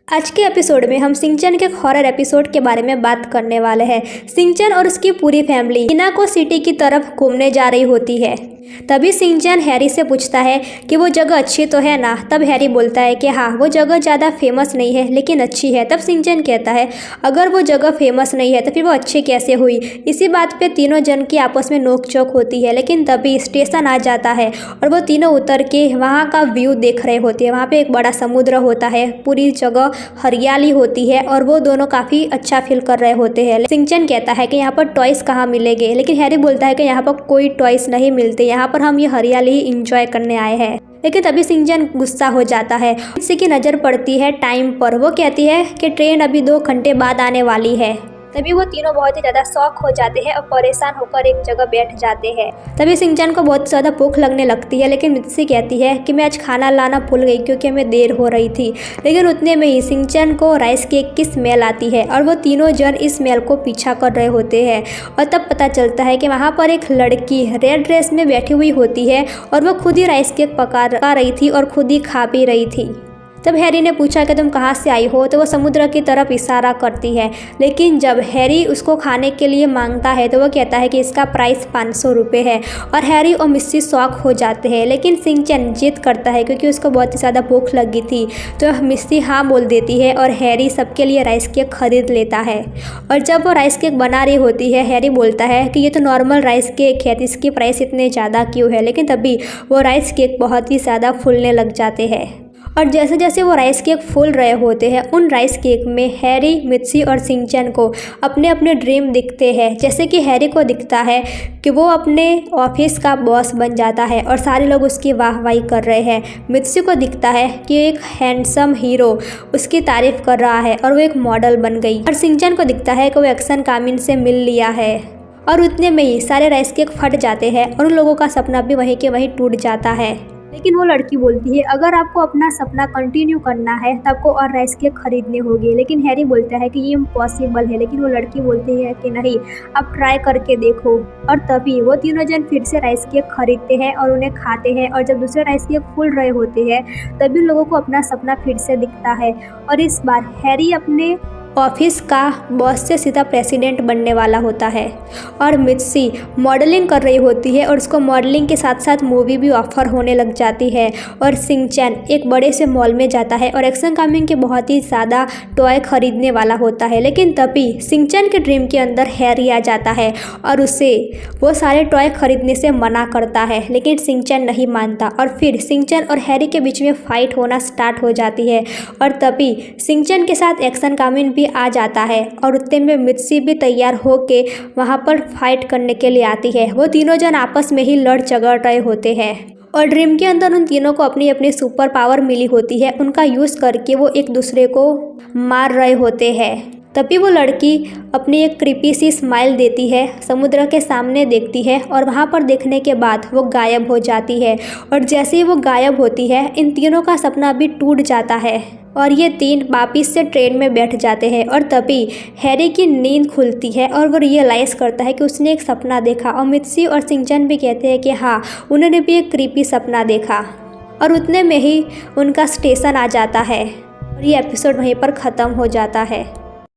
आज के एपिसोड में हम सिंचन के हॉरर एपिसोड के बारे में बात करने वाले हैं। सिंचन और उसकी पूरी फैमिली हिनाको सिटी की तरफ घूमने जा रही होती है। तभी सिंचन हैरी से पूछता है कि वो जगह अच्छी तो है ना। तब हैरी बोलता है कि हाँ, वो जगह ज़्यादा फेमस नहीं है लेकिन अच्छी है। तब सिंचन कहता है अगर वो जगह फेमस नहीं है तो फिर वो अच्छी कैसे हुई। इसी बात पे तीनों जन की आपस में नोकझोंक होती है। लेकिन तभी स्टेशन आ जाता है और वो तीनों उतर के वहाँ का व्यू देख रहे होते हैं। वहाँ पे एक बड़ा समुद्र होता है, पूरी जगह हरियाली होती है और वो दोनों काफ़ी अच्छा फील कर रहे होते हैं। सिंचन कहता है कि यहाँ पर टॉयस कहाँ मिलेंगे, लेकिन हैरी बोलता है कि यहाँ पर कोई टॉयस नहीं मिलते, यहाँ पर हम ये हरियाली ही इंजॉय करने आए हैं। लेकिन तभी सिंचन गुस्सा हो जाता है। किसी की नज़र पड़ती है टाइम पर। वो कहती है कि ट्रेन अभी 2 घंटे बाद आने वाली है। तभी वो तीनों बहुत ही ज़्यादा शॉक हो जाते हैं और परेशान होकर एक जगह बैठ जाते हैं। तभी सिंचन को बहुत ज़्यादा भूख लगने लगती है, लेकिन मित्सी कहती है कि मैं आज खाना लाना भूल गई क्योंकि हमें देर हो रही थी। लेकिन उतने में ही सिंचन को राइस केक की स्मेल आती है और वो तीनों जन इस स्मेल को पीछा कर रहे होते हैं। और तब पता चलता है कि वहाँ पर एक लड़की रेड ड्रेस में बैठी हुई होती है और वो खुद ही राइस केक पका रही थी और खुद ही खा भी रही थी। तब हैरी ने पूछा कि तुम कहाँ से आई हो, तो वो समुद्र की तरफ इशारा करती है। लेकिन जब हैरी उसको खाने के लिए मांगता है तो वो कहता है कि इसका प्राइस 500 रुपये है और हैरी और मिस्सी शॉक हो जाते हैं। लेकिन सिंचन जिद करता है क्योंकि उसको बहुत ही ज़्यादा भूख लगी थी। तो मिस्सी हाँ बोल देती है और हैरी सबके लिए राइस केक खरीद लेता है। और जब वो राइस केक बना रही होती है, हैरी बोलता है कि ये तो नॉर्मल राइस केक है, इसकी प्राइस इतने ज़्यादा क्यों है। लेकिन तभी वो राइस केक बहुत ही ज़्यादा फूलने लग जाते हैं और जैसे जैसे वो राइस केक फूल रहे होते हैं, उन राइस केक में हैरी, मित्सी और सिंचन को अपने अपने ड्रीम दिखते हैं। जैसे कि हैरी को दिखता है कि वो अपने ऑफिस का बॉस बन जाता है और सारे लोग उसकी वाहवाही कर रहे हैं। मित्सी को दिखता है कि एक हैंडसम हीरो उसकी तारीफ कर रहा है और वो एक मॉडल बन गई। और सिंचन को दिखता है कि वो एक्शन कामिन से मिल लिया है। और उतने में ही सारे राइस केक फट जाते हैं और उन लोगों का सपना भी वहीं के वहीं टूट जाता है। लेकिन वो लड़की बोलती है अगर आपको अपना सपना कंटिन्यू करना है तो आपको और राइस केक खरीदने होंगे। लेकिन हैरी बोलता है कि ये इम्पॉसिबल है। लेकिन वो लड़की बोलती है कि नहीं, आप ट्राई करके देखो। और तभी वो तीनों जन फिर से राइस केक खरीदते हैं और उन्हें खाते हैं। और जब दूसरे राइस केक फूल रहे होते हैं तभी उन लोगों को अपना सपना फिर से दिखता है और इस बार हैरी अपने ऑफिस का बॉस से सीधा प्रेसिडेंट बनने वाला होता है। और मित्सी मॉडलिंग कर रही होती है और उसको मॉडलिंग के साथ साथ मूवी भी ऑफर होने लग जाती है। और सिंचन एक बड़े से मॉल में जाता है और एक्शन कामिंग के बहुत ही ज़्यादा टॉय खरीदने वाला होता है। लेकिन तभी सिंचन के ड्रीम के अंदर हैरी आ जाता है और उसे वो सारे टॉय खरीदने से मना करता है। लेकिन सिंचन नहीं मानता और फिर सिंचन और हैरी के बीच में फाइट होना स्टार्ट हो जाती है। और तभी सिंचन के साथ एक्शन कामिन आ जाता है और उतने में मित्सी भी तैयार होके वहाँ पर फाइट करने के लिए आती है। वो तीनों जन आपस में ही लड़ झगड़ रहे होते हैं और ड्रीम के अंदर उन तीनों को अपनी अपनी सुपर पावर मिली होती है। उनका यूज़ करके वो एक दूसरे को मार रहे होते हैं। तभी वो लड़की अपनी एक क्रीपी सी स्माइल देती है, समुद्र के सामने देखती है और वहाँ पर देखने के बाद वो गायब हो जाती है। और जैसे ही वो गायब होती है, इन तीनों का सपना भी टूट जाता है और ये तीन वापिस से ट्रेन में बैठ जाते हैं। और तभी हैरी की नींद खुलती है और वो रियलाइज़ करता है कि उसने एक सपना देखा। और मित्सी और सिंचन भी कहते हैं कि हाँ, उन्होंने भी एक क्रीपी सपना देखा। और उतने में ही उनका स्टेशन आ जाता है और ये एपिसोड वहीं पर ख़त्म हो जाता है।